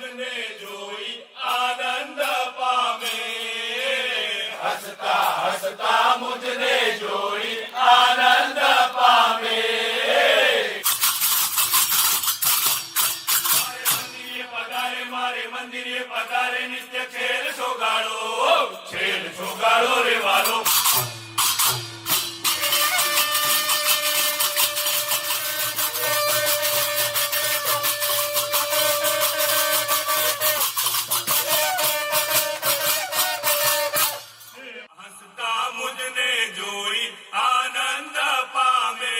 મુજને જોઈ આનંદ પામે, હસતા હસતા મુજને જોઈ આનંદ પામે. મારે મંદિરે પધારે નિત્ય ખેલ છોગાડો રે વાલો. હસતા મુજને જોઈ આનંદ પામે,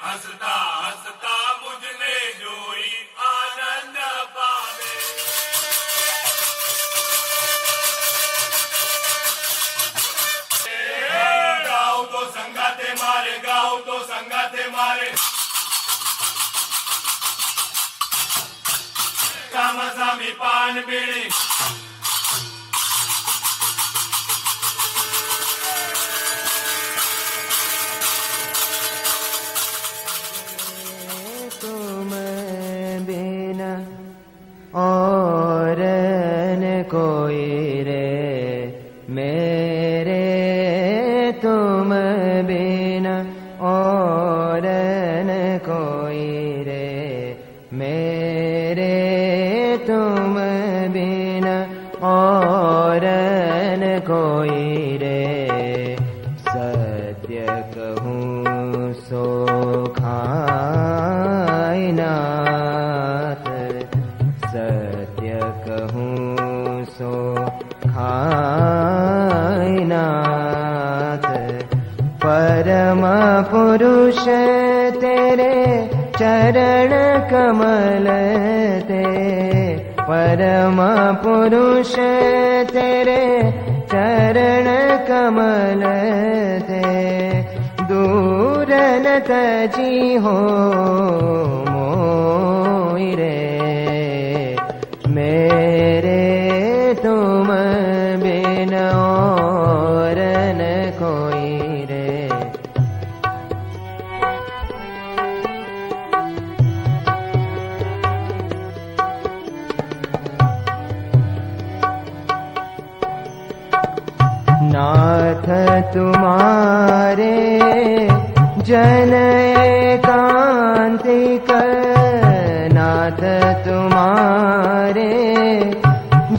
હસતા હસતા મુજને જોઈ આનંદ પામે. ગાવ તો સંગાતે મારે, ગાવ તો સંગાતે મારે. સામા સામી પાન બીડી और न कोई रे मेरे तुम बिना, और न कोई रे मेरे तुम बिना, और न कोई रे. सत्य कहूँ सो खाय नाथ, सत्य कहूँ सो खाय नाथ. परम पुरुष तेरे चरण कमल ते, परम पुरुष तेरे चरण कमल ते. दूर न तजी हो मोहि रे मेरे तुम बिन, और न कोई रे. नाथ तुम्हारे जन एकांतिक, नाथ तुम्हारे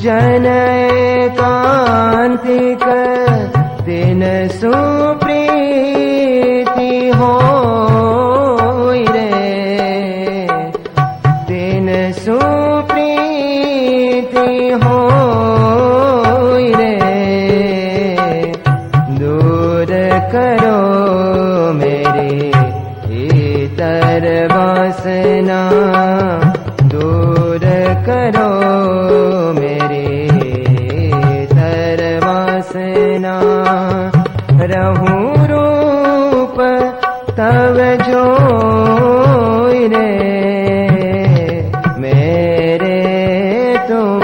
जन एकांतिक. दिन सुप्रीति होय रे, दिन सुप्रीति होय रे. दूर करो मेरी इतर वासना, दूर करो मेरी इतर वासना. रहूं रूप तव जोय रे मेरे तुम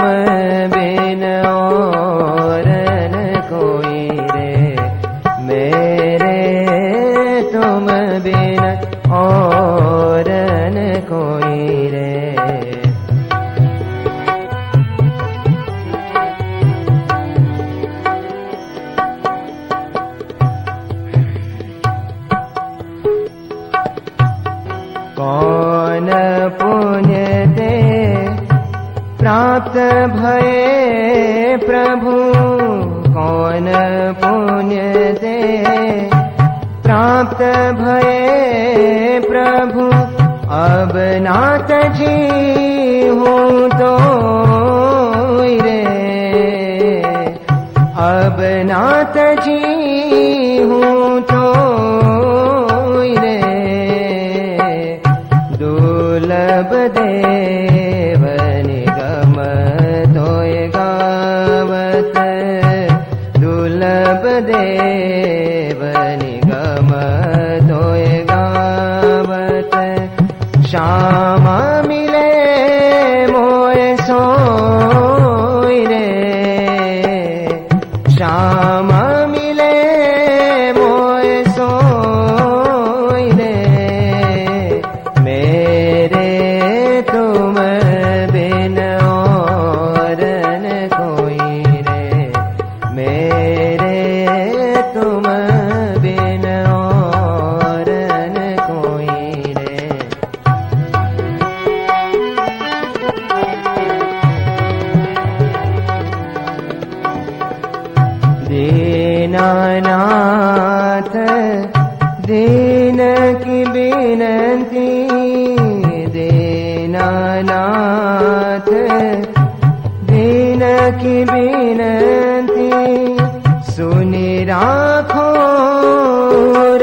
बिन, और न कोई रे मेरे तुम बिन, और न कोई रे. कौन पुण्य ते प्राप्त भये प्रभु, कौन पुण्य ते प्राप्त भये प्रभु. अब नाथ जी हूँ तो रे, अब नाथ जी हूँ तो रे. दुर्लभ देव निगम तोय गावत, दुर्लभ देव निगम तोय गावत. श्यामा मिले मोय सोय रे, श्यामा मिले मोय सोय रे. मेरे तुम बिन, दीनानाथ दीन की विनती दीनानाथ दीन की विनती सुनी राखो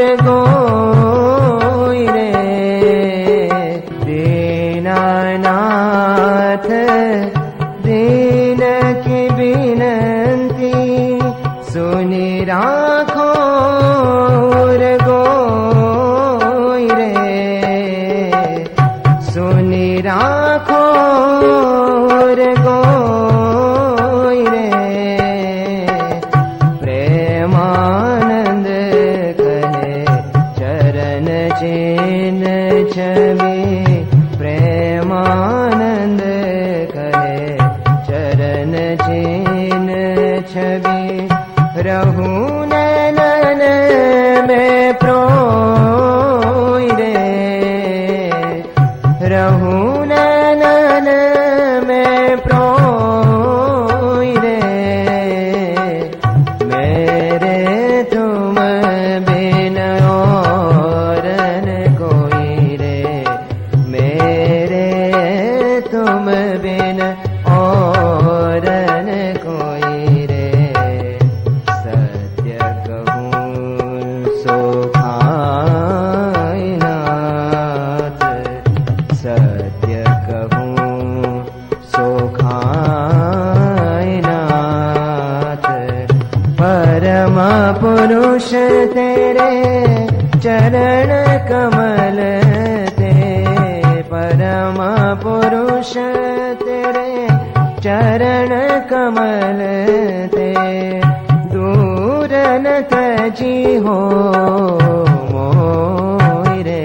रे गोई रे दीनानाथ दीन की विनती सुनी राखो रे गोई रे सुनी राखो रे गोई रे प्रेमानंद कहे चरण चिन छवि प्रेमानंद कहे चरण चिन छवि रहू नैनन में प्रोई रे रहू नैनन में प्रोई रे मेरे तुम बिन और न कोई रे मेरे तुम बिन और न कोई रे सत्य कहूँ सो खाई नाथ सत्य कहूँ सो खाई नाथ परम पुरुष तेरे चरण कमल ते परम पुरुष तेरे चरण कमल ते दूर न तजी हो मोहि रे